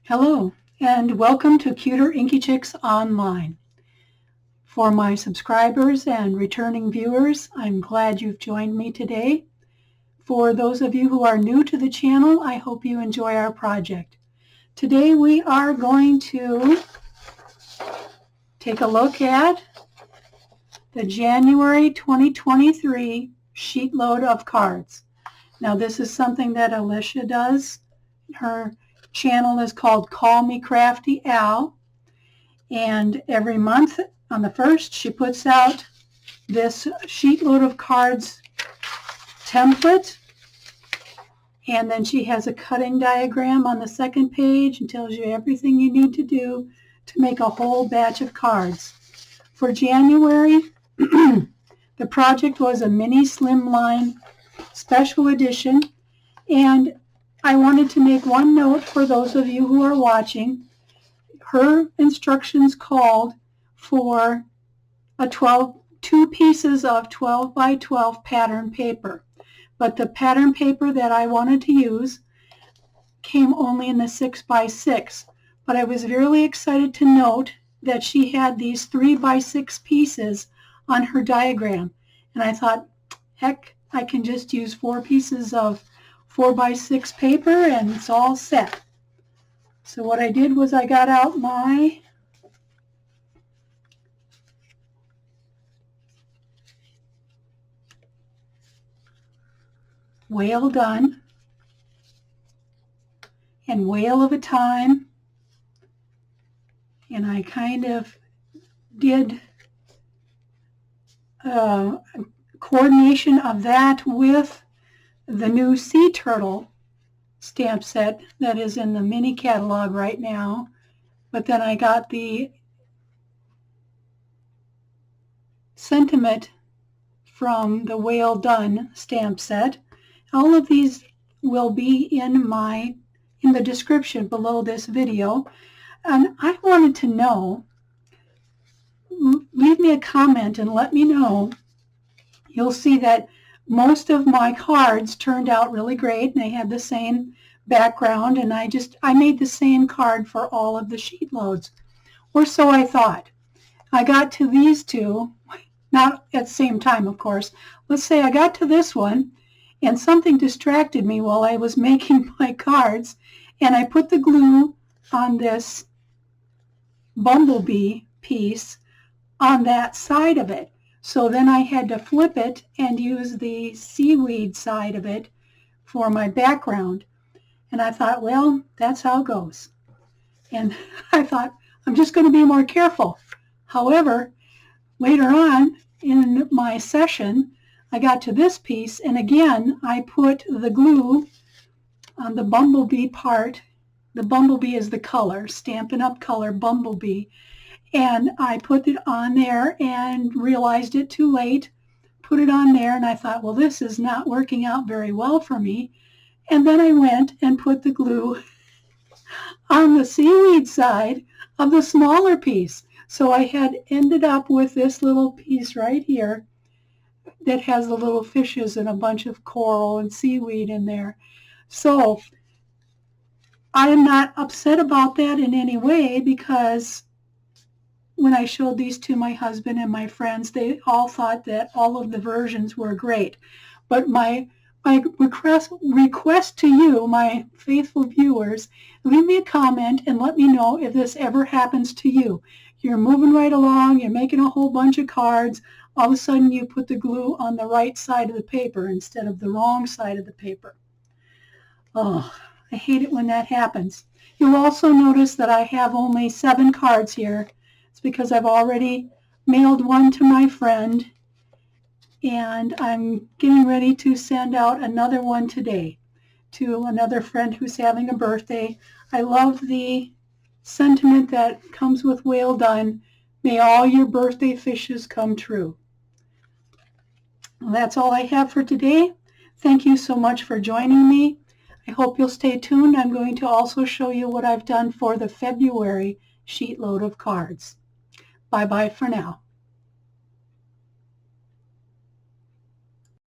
Hello, and welcome to Cuter Inky Chicks Online. For my subscribers and returning viewers, I'm glad you've joined me today. For those of you who are new to the channel, I hope you enjoy our project. Today we are going to take a look at the January 2023 SheetLoad of Cards. Now this is something that Alicia does. Her channel is called Call Me Crafty Al, and every month on the 1st she puts out this SheetLoad of Cards template, and then she has a cutting diagram on the 2nd page and tells you everything you need to do to make a whole batch of cards. For January, the project was a mini Slimline special edition, and I wanted to make one note for those of you who are watching. Her instructions called for two pieces of 12 by 12 pattern paper, but the pattern paper that I wanted to use came only in the 6 by 6. But I was really excited to note that she had these 3 by 6 pieces on her diagram, and I thought, heck, I can just use 4 pieces of 4 by 6 paper and it's all set. So what I did was I got out my Whale Done and Whale of a Time, and I kind of did coordination of that with the new Sea Turtle stamp set that is in the mini catalog right now. But then I got the sentiment from the Whale Done stamp set. All of these will be in the description below this video. And I wanted to know, leave me a comment and let me know. You'll see that most of my cards turned out really great, and they had the same background, and I made the same card for all of the sheet loads, or so I thought. I got to these two, not at the same time, of course. Let's say I got to this one, and something distracted me while I was making my cards, and I put the glue on this bumblebee piece on that side of it. So then I had to flip it and use the seaweed side of it for my background. And I thought, well, that's how it goes. And I thought, I'm just going to be more careful. However, later on in my session, I got to this piece, and again, I put the glue on the bumblebee part. The bumblebee is the color, Stampin' Up color bumblebee. And I put it on there and realized it too late, put it on there, and I thought, well, this is not working out very well for me. And then I went and put the glue on the seaweed side of the smaller piece. So I had ended up with this little piece right here that has the little fishes and a bunch of coral and seaweed in there. So I am not upset about that in any way, because when I showed these to my husband and my friends, they all thought that all of the versions were great. But my request to you, my faithful viewers, leave me a comment and let me know if this ever happens to you. You're moving right along, you're making a whole bunch of cards, all of a sudden you put the glue on the right side of the paper instead of the wrong side of the paper. Oh, I hate it when that happens. You'll also notice that I have only 7 cards here. It's because I've already mailed one to my friend, and I'm getting ready to send out another one today to another friend who's having a birthday. I love the sentiment that comes with Whale Done. May all your birthday fishes come true. Well, that's all I have for today. Thank you so much for joining me. I hope you'll stay tuned. I'm going to also show you what I've done for the February SheetLoad of Cards. Bye-bye for now.